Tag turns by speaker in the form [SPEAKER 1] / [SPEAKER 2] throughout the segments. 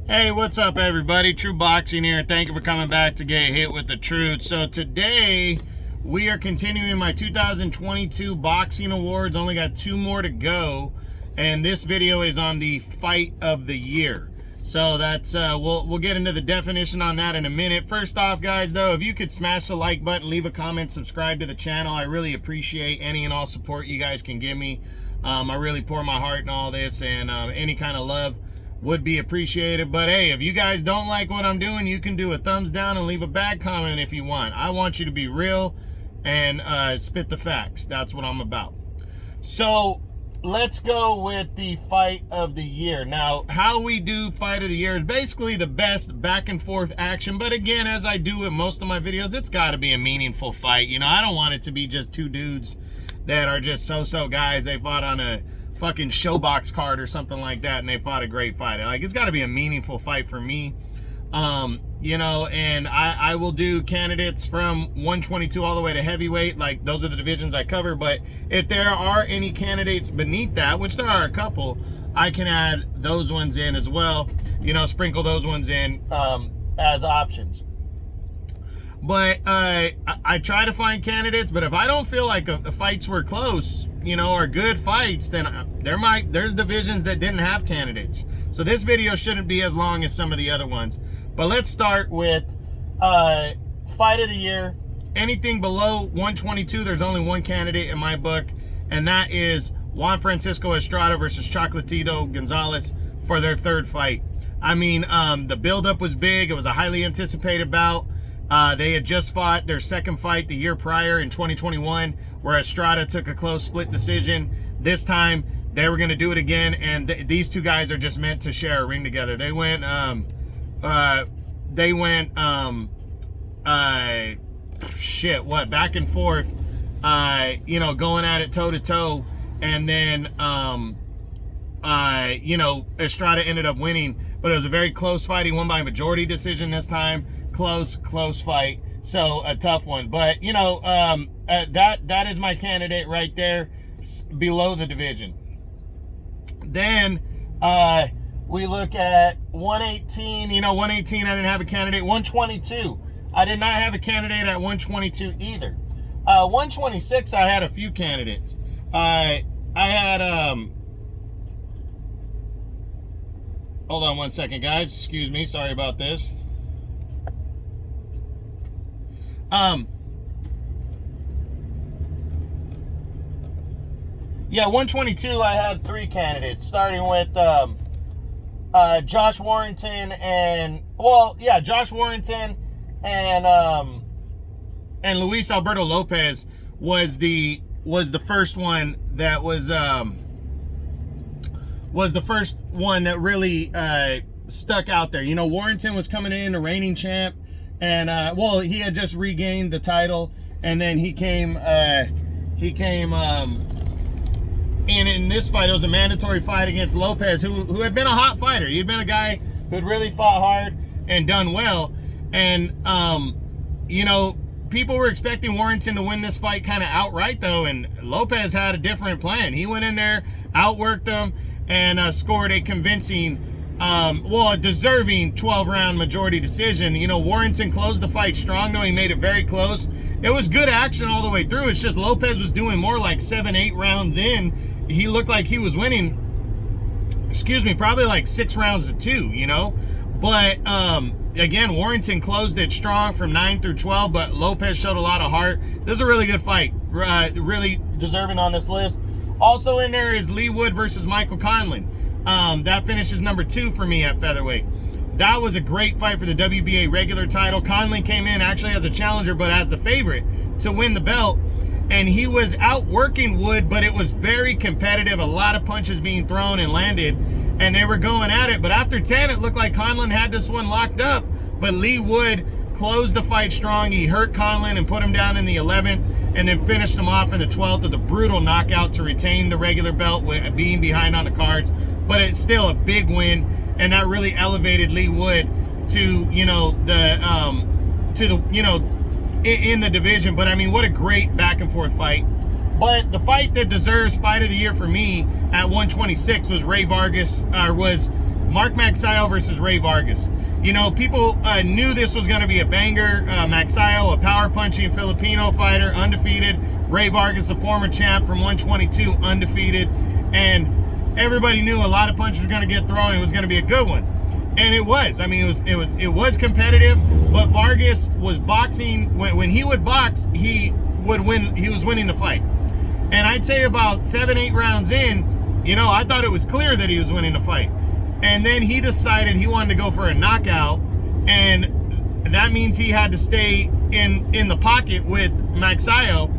[SPEAKER 1] Hey, what's up, everybody? True Boxing here. Thank you for coming back to get hit with the truth. So today we are continuing my 2022 boxing awards. Only got 2 more to go, and this video is on the fight of the year. So that's we'll get into the definition on that in a minute. First off, guys, though, if you could smash the like button, leave a comment, subscribe to the channel, I really appreciate any and all support you guys can give me. I really pour my heart in all this, and any kind of love would be appreciated. But hey, if you guys don't like what I'm doing, you can do a thumbs down and leave a bad comment if you want. I want you to be real and spit the facts. That's what I'm about. So let's go with the fight of the year. Now, how we do fight of the year is basically the best back and forth action. But again, as I do with most of my videos, it's got to be a meaningful fight. You know, I don't want it to be just 2 dudes that are just so-so guys. They fought on a fucking showbox card or something like that, and they fought a great fight. Like, it's got to be a meaningful fight for me. You know, and I will do candidates from 122 all the way to heavyweight. Like, those are the divisions I cover. But if there are any candidates beneath that, which there are a couple, I can add those ones in as well. You know, sprinkle those ones in as options. But I try to find candidates, but if I don't feel like the fights were close, you know, or good fights, then there's divisions that didn't have candidates. So this video shouldn't be as long as some of the other ones. But let's start with fight of the year. Anything below 122, there's only one candidate in my book, and that is Juan Francisco Estrada versus Chocolatito Gonzalez for their 3rd fight. I mean, the buildup was big. It was a highly anticipated bout. They had just fought their 2nd fight the year prior in 2021, where Estrada took a close split decision. This time, they were going to do it again, and these 2 guys are just meant to share a ring together. They went, back and forth, you know, going at it toe-to-toe, and then, you know, Estrada ended up winning, but it was a very close fight. He won by majority decision this time. Close fight. So a tough one. But, you know, that is my candidate right there below the division. Then we look at 118. You know, 118, I didn't have a candidate. 122, I did not have a candidate at 122 either. 126, I had a few candidates. I had, hold on one second, guys. Excuse me. Sorry about this. Yeah, 122, I had 3 candidates, starting with Josh Warrington and, Josh Warrington and Luis Alberto Lopez was the first one that was the first one that really stuck out there. You know, Warrington was coming in, the reigning champ, and he had just regained the title, and then he came in this fight. It was a mandatory fight against Lopez, who had been a hot fighter. He had been a guy who had really fought hard and done well, and you know, people were expecting Warrington to win this fight kind of outright, though, and Lopez had a different plan. He went in there, outworked them, and scored a convincing, a deserving 12-round majority decision. You know, Warrington closed the fight strong, though. He made it very close. It was good action all the way through. It's just Lopez was doing more like 7-8 rounds in. He looked like he was winning, probably like 6 rounds to 2, you know. But, again, Warrington closed it strong from 9 through 12, but Lopez showed a lot of heart. This is a really good fight. Really deserving on this list. Also in there is Leigh Wood versus Michael Conlan. That finishes number 2 for me at featherweight. That was a great fight for the WBA regular title. Conlan came in actually as a challenger, but as the favorite to win the belt. And he was outworking Wood, but it was very competitive. A lot of punches being thrown and landed, and they were going at it. But after 10, it looked like Conlan had this one locked up. But Leigh Wood closed the fight strong. He hurt Conlan and put him down in the 11th, and then finished him off in the 12th with a brutal knockout to retain the regular belt, being behind on the cards. But it's still a big win, and that really elevated Leigh Wood to, you know, in the division. But I mean, what a great back and forth fight. But the fight that deserves fight of the year for me at 126 was Mark Magsayo versus Rey Vargas. You know, people knew this was going to be a banger. Magsayo, a power-punching Filipino fighter, undefeated. Rey Vargas, a former champ from 122, undefeated. And everybody knew a lot of punches were going to get thrown. It was going to be a good one. And it was. I mean, it was competitive, but Vargas was boxing. When he would box, he would win. He was winning the fight. And I'd say about 7-8 rounds in, you know, I thought it was clear that he was winning the fight. And then he decided he wanted to go for a knockout, and that means he had to stay in the pocket with Magsayo.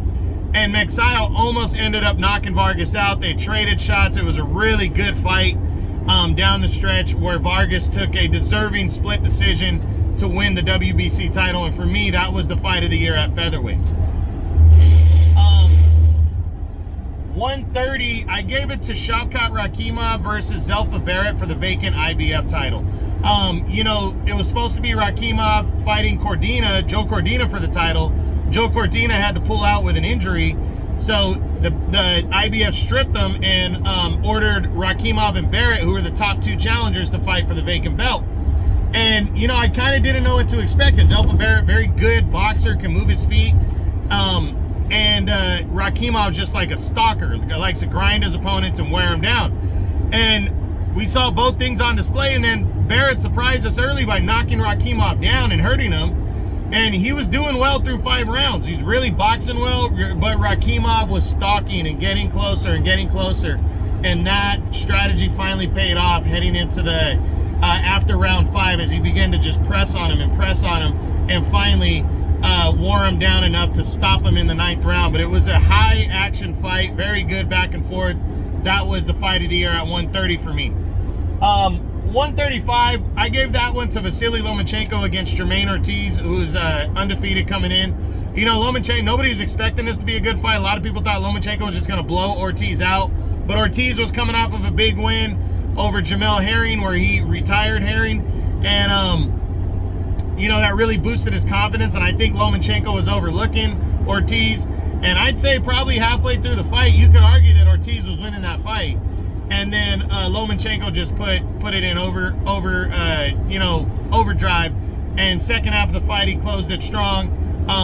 [SPEAKER 1] And Magsayo almost ended up knocking Vargas out. They traded shots. It was a really good fight down the stretch, where Vargas took a deserving split decision to win the WBC title. And for me, that was the fight of the year at featherweight. 130, I gave it to Shavkat Rakhimov versus Zelfa Barrett for the vacant IBF title. You know, it was supposed to be Rakhimov fighting Cordina, Joe Cordina, for the title. Joe Cordina had to pull out with an injury, so the IBF stripped them and ordered Rakhimov and Barrett, who were the top two challengers, to fight for the vacant belt. And, you know, I kind of didn't know what to expect, because Zelfa Barrett, very good boxer, can move his feet. And Rakhimov's just like a stalker, likes to grind his opponents and wear them down. And we saw both things on display, and then Barrett surprised us early by knocking Rakhimov down and hurting him. And he was doing well through 5 rounds. He's really boxing well, but Rakhimov was stalking and getting closer and getting closer. And that strategy finally paid off heading into the after round 5, as he began to just press on him, and finally wore him down enough to stop him in the 9th round. But it was a high action fight, very good back and forth. That was the fight of the year at 130 for me. 135, I gave that one to Vasily Lomachenko against Jermaine Ortiz, who's undefeated coming in. You know, Lomachenko, nobody was expecting this to be a good fight. A lot of people thought Lomachenko was just going to blow Ortiz out. But Ortiz was coming off of a big win over Jamel Herring, where he retired Herring. And, you know, that really boosted his confidence. And I think Lomachenko was overlooking Ortiz. And I'd say probably halfway through the fight, you could argue that Ortiz was winning that fight. And then Lomachenko just put it in overdrive. And second half of the fight, he closed it strong.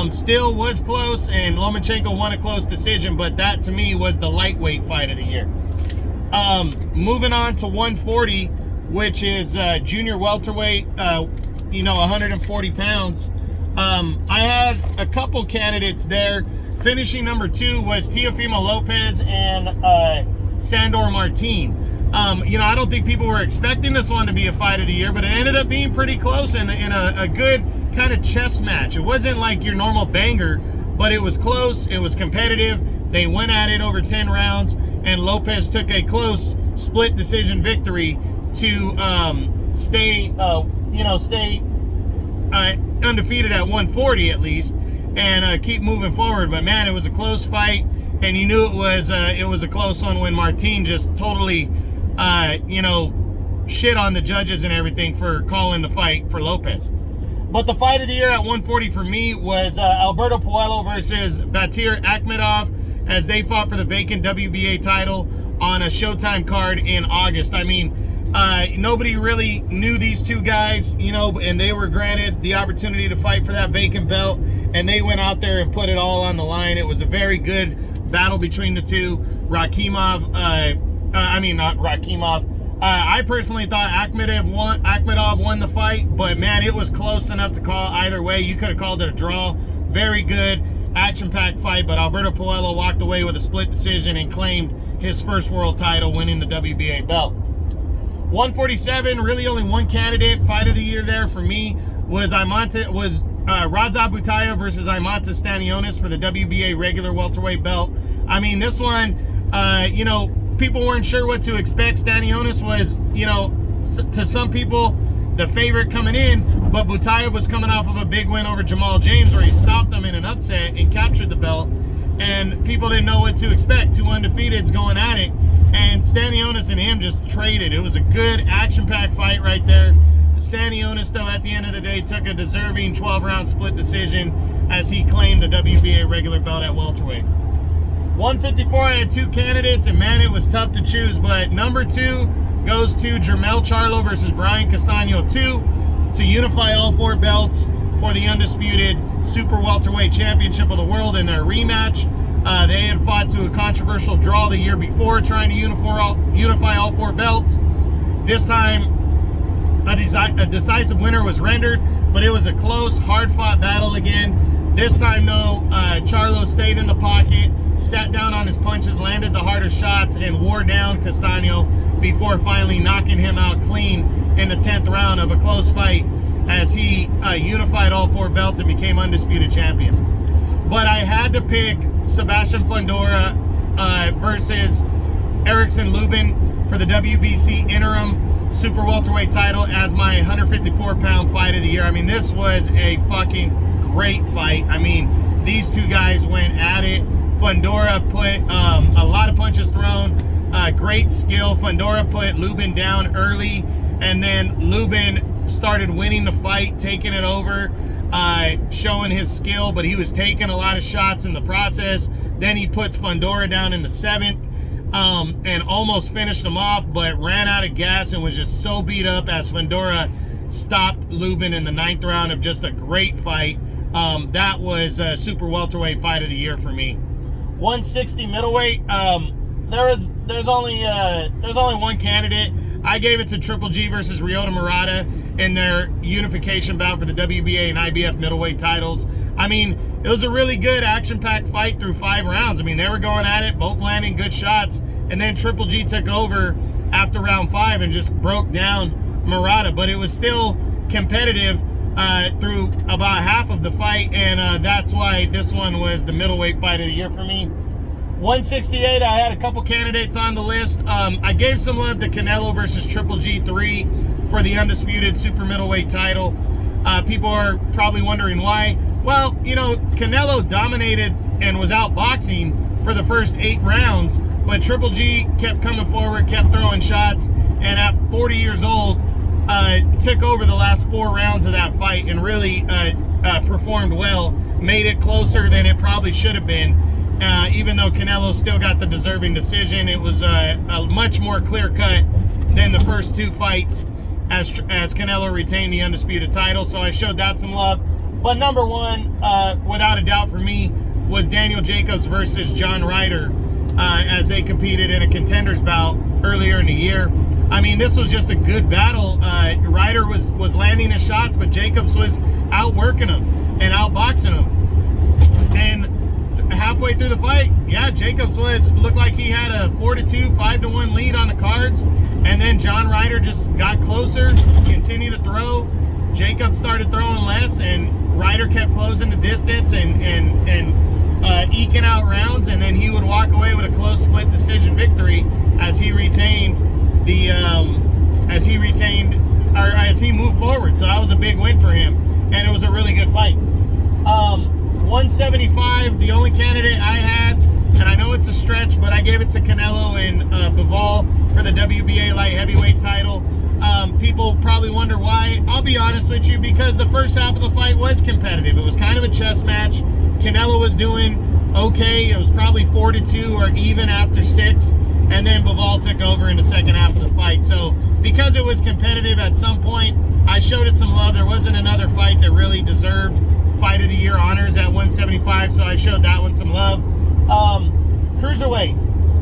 [SPEAKER 1] Still was close, and Lomachenko won a close decision, but that to me was the lightweight fight of the year. Moving on to 140, which is junior welterweight, 140 pounds. I had a couple candidates there. Finishing number 2 was Teofimo Lopez and Sandor Martin. I don't think people were expecting this one to be a fight of the year, but it ended up being pretty close and in a good kind of chess match. It wasn't like your normal banger, but it was close. It was competitive. They went at it over 10 rounds, and Lopez took a close split decision victory to stay undefeated at 140 at least, and keep moving forward. But man, it was a close fight. And you knew it was a close one when Martin just totally, shit on the judges and everything for calling the fight for Lopez. But the fight of the year at 140 for me was Alberto Puello versus Batir Akhmedov, as they fought for the vacant WBA title on a Showtime card in August. I mean, nobody really knew these two guys, and they were granted the opportunity to fight for that vacant belt, and they went out there and put it all on the line. It was a very good battle between the two. Not Rakhimov. I personally thought Akhmedov won the fight, but man, it was close enough to call either way. You could have called it a draw. Very good, action-packed fight, but Alberto Puello walked away with a split decision and claimed his first world title, winning the WBA belt. 147, really only one candidate. Fight of the year there for me was Radza Butayev versus Imanta Stanionis for the WBA regular welterweight belt. I mean, this one, people weren't sure what to expect. Stanionis was, to some people, the favorite coming in, but Butayev was coming off of a big win over Jamal James, where he stopped him in an upset and captured the belt. And people didn't know what to expect. Two undefeateds going at it, and Stanionis and him just traded. It was a good action-packed fight right there. Stanionis, though, at the end of the day, took a deserving 12-round split decision as he claimed the WBA regular belt at welterweight. 154, I had two candidates, and man, it was tough to choose, but number 2 goes to Jermell Charlo versus Brian Castano 2 to unify all 4 belts for the undisputed Super Welterweight Championship of the World in their rematch. They had fought to a controversial draw the year before, trying to unify all 4 belts. This time, a decisive winner was rendered, but it was a close, hard-fought battle again. This time, though, Charlo stayed in the pocket, sat down on his punches, landed the hardest shots, and wore down Castano before finally knocking him out clean in the 10th round of a close fight as he unified all 4 belts and became undisputed champion. But I had to pick Sebastian Fundora versus Erickson Lubin for the WBC interim Super Welterweight title as my 154-pound fight of the year. I mean, this was a fucking great fight. I mean, these two guys went at it. Fundora put a lot of punches thrown, great skill. Fundora put Lubin down early, and then Lubin started winning the fight, taking it over, showing his skill, but he was taking a lot of shots in the process. Then he puts Fundora down in the 7th and almost finished him off, but ran out of gas and was just so beat up as Fundora stopped Lubin in the 9th round of just a great fight. That was a Super Welterweight fight of the year for me. 160 middleweight. There's only one candidate. I gave it to Triple G versus Ryota Murata in their unification bout for the WBA and IBF middleweight titles. I mean, it was a really good action-packed fight through 5 rounds. I mean, they were going at it, both landing good shots, and then Triple G took over after round 5 and just broke down Murata. But it was still competitive through about half of the fight, and that's why this one was the middleweight fight of the year for me. 168, I had a couple candidates on the list. I gave some love to Canelo versus Triple G3 for the undisputed super middleweight title. People are probably wondering why. Well, you know, Canelo dominated and was outboxing for the first 8 rounds, but Triple G kept coming forward, kept throwing shots, and at 40 years old, took over the last 4 rounds of that fight and really performed well, made it closer than it probably should have been. Even though Canelo still got the deserving decision, it was a much more clear-cut than the first 2 fights as Canelo retained the undisputed title, so I showed that some love. But number 1, without a doubt for me, was Daniel Jacobs versus John Ryder as they competed in a contenders bout earlier in the year. I mean, this was just a good battle. Ryder was landing his shots, but Jacobs was outworking him and outboxing him. And halfway through the fight, yeah, Jacobs looked like he had a 4-2, 5-1 lead on the cards, and then John Ryder just got closer, continued to throw. Jacobs started throwing less, and Ryder kept closing the distance and eking out rounds, and then he would walk away with a close split decision victory as he retained as he moved forward. So that was a big win for him, and it was a really good fight. 175, the only candidate I had, and I know it's a stretch, but I gave it to Canelo and Bivol for the WBA light heavyweight title. People probably wonder why. I'll be honest with you, because the first half of the fight was competitive. It was kind of a chess match. Canelo was doing okay. It was probably 4-2 or even after 6, and then Bivol took over in the second half of the fight. So because it was competitive at some point, I showed it some love. There wasn't another fight that really deserved Fight of the Year honors at 175, so I showed that one some love. Cruiserweight,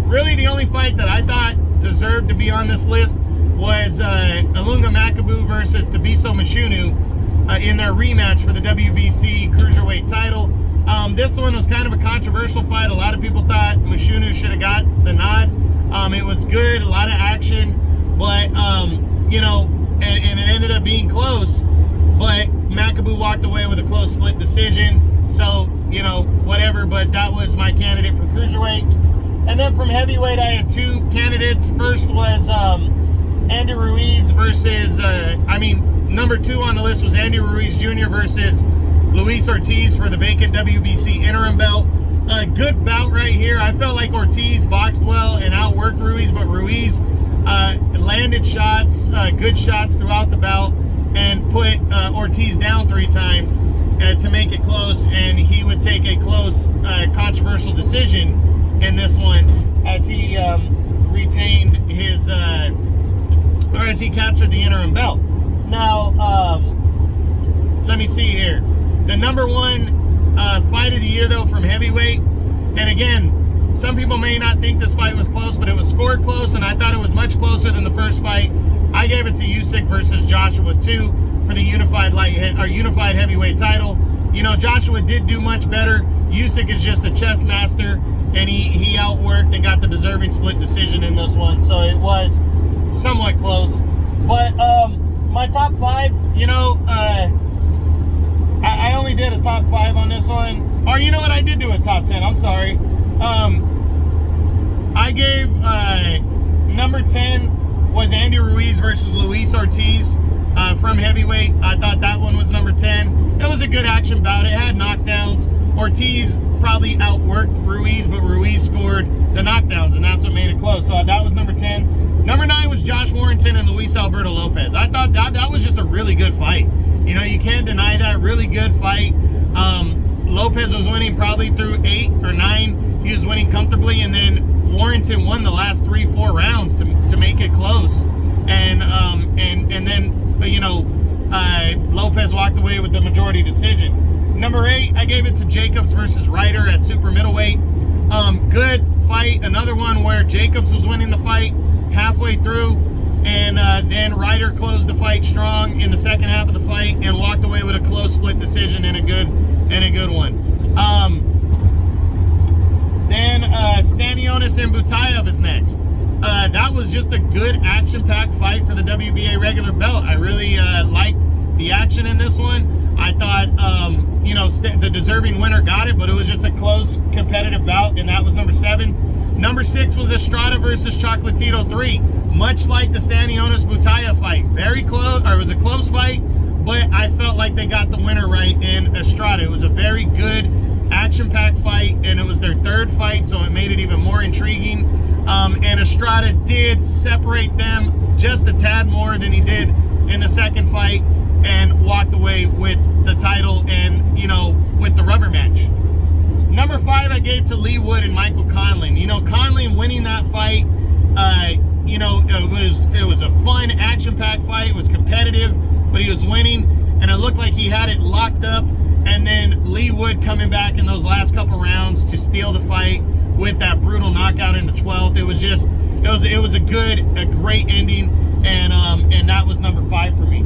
[SPEAKER 1] really the only fight that I thought deserved to be on this list was Ilunga Makabu versus Tabiso Mashunu in their rematch for the WBC Cruiserweight title. This one was kind of a controversial fight. A lot of people thought Mashunu should have got the nod. It was good, a lot of action, but you know, and it ended up being close, but Makabu walked away with a close split decision, so, you know, whatever, but that was my candidate from Cruiserweight. And then from Heavyweight, I had 2 candidates. First was Andy Ruiz versus, number 2 on the list was Andy Ruiz Jr. versus Luis Ortiz for the vacant WBC interim belt. A good bout right here. I felt like Ortiz boxed well and outworked Ruiz, but Ruiz landed shots, good shots throughout the bout, and put Ortiz down 3 times to make it close, and he would take a close, controversial decision in this one as he retained his or has he captured the interim belt? Now, let me see here. The number one fight of the year, though, from heavyweight, and again, some people may not think this fight was close, but it was scored close, and I thought it was much closer than the first fight. I gave it to Usyk versus Joshua 2 for the unified heavyweight title. You know, Joshua did do much better. Usyk is just a chess master, and he outworked and got the deserving split decision in this one. So it was somewhat close. But my top 5, you know, I only did a top 5 on this one. Or you know what? I did do a top 10. I'm sorry. I gave number 10 was Andy Ruiz versus Luis Ortiz from heavyweight. I thought that one was number 10. It was a good action bout. It had knockdowns. Ortiz probably outworked Ruiz, but Ruiz scored the knockdowns, and that's what made it close. So that was number 10. Number 9 was Josh Warrington and Luis Alberto Lopez. I thought that was just a really good fight. You know, you can't deny that. Really good fight. Lopez was winning probably through 8 or 9. He was winning comfortably, and then Warrington won the last 3-4 rounds to make it close. And then, you know, Lopez walked away with the majority decision. Number 8, I gave it to Jacobs versus Ryder at super middleweight. Good fight. Another one where Jacobs was winning the fight halfway through, and then Ryder closed the fight strong in the second half of the fight and walked away with a close split decision and a good one. Then Stanionis and Butayev is next. That was just a good action-packed fight for the WBA regular belt. I really liked the action in this one. I thought, you know, the deserving winner got it, but it was just a close, competitive bout, and that was number 7. Number 6 was Estrada versus Chocolatito 3. Much like the Stanionis-Butayev fight. Very close, or it was a close fight, but I felt like they got the winner right in Estrada. It was a very good, action-packed fight, and it was their 3rd fight, so it made it even more intriguing. And Estrada did separate them just a tad more than he did in the second fight, and walked away with the title and, you know, with the rubber match. Number 5, I gave to Lee Wood and Michael Conlan. You know, Conlan winning that fight, you know, it was a fun, action-packed fight. It was competitive, but he was winning, and it looked like he had it locked up. And then Lee Wood coming back in those last couple rounds to steal the fight with that brutal knockout in the 12th. It was just, it was a great ending, and that was number 5 for me.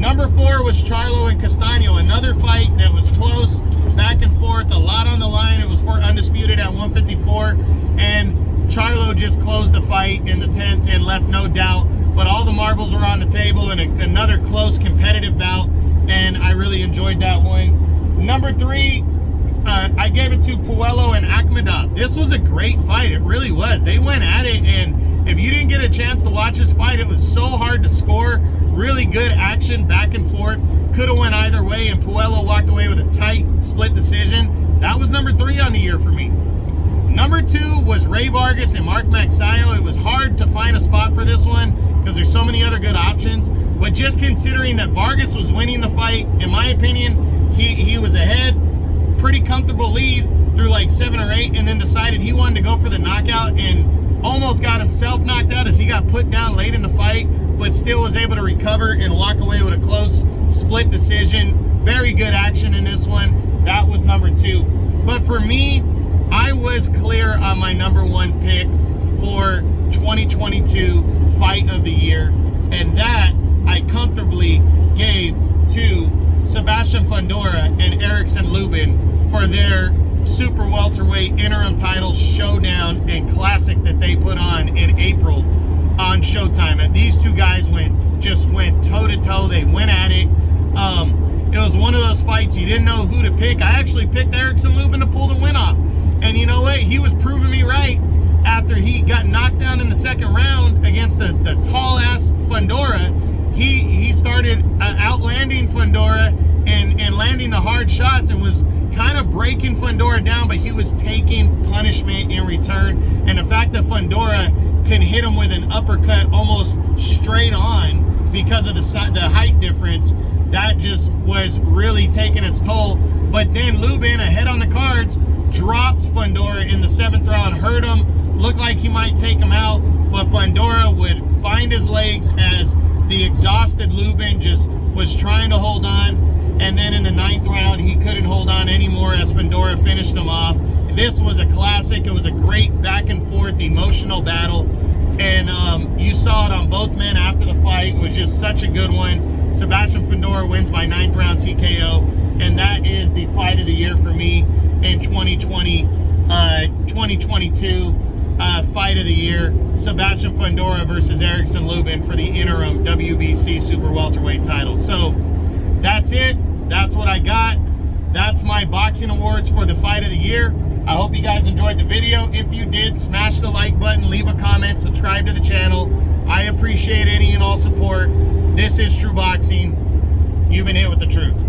[SPEAKER 1] Number 4 was Charlo and Castaño. Another fight that was close, back and forth, a lot on the line. It was for undisputed at 154, and Charlo just closed the fight in the 10th and left no doubt. But all the marbles were on the table, and another close, competitive bout, and I really enjoyed that one. Number 3, I gave it to Puello and Akhmedov. This was a great fight. It really was. They went at it, and if you didn't get a chance to watch this fight, it was so hard to score. Really good action, back and forth. Could have went either way, and Puello walked away with a tight split decision. That was number 3 on the year for me. Number 2 was Ray Vargas and Mark Magsayo. It was hard to find a spot for this one because there's so many other good options. But just considering that Vargas was winning the fight, in my opinion, he was ahead, pretty comfortable lead through like 7 or 8, and then decided he wanted to go for the knockout and almost got himself knocked out as he got put down late in the fight, but still was able to recover and walk away with a close split decision. Very good action in this one. That was number 2. But for me, I was clear on my number 1 pick for 2022 Fight of the Year, and that I comfortably gave to Sebastian Fundora and Erickson Lubin for their super welterweight interim title showdown and classic that they put on in April on Showtime. And these two guys went toe to toe. They went at it. It was one of those fights you didn't know who to pick. I actually picked Erickson Lubin to pull the win off, and you know what? He was proving me right after he got knocked down in the second round against the tall ass Fundora. He started outlanding Fundora and landing the hard shots and was kind of breaking Fundora down, but he was taking punishment in return. And the fact that Fundora can hit him with an uppercut almost straight on because of the height difference, that just was really taking its toll. But then Lubin, ahead on the cards, drops Fundora in the 7th round, hurt him, Looked like he might take him out, but Fundora would find his legs as the exhausted Lubin just was trying to hold on. And then in the 9th round, he couldn't hold on anymore as Fundora finished him off. This was a classic. It was a great back and forth emotional battle. And you saw it on both men after the fight. It was just such a good one. Sebastian Fundora wins by 9th round TKO. And that is the fight of the year for me in 2022 fight of the year. Sebastian Fundora versus Erickson Lubin for the interim WBC Super Welterweight title. So that's it. That's what I got. That's my boxing awards for the fight of the year. I hope you guys enjoyed the video. If you did, smash the like button, leave a comment, subscribe to the channel. I appreciate any and all support. This is True Boxing. You've been hit with the truth.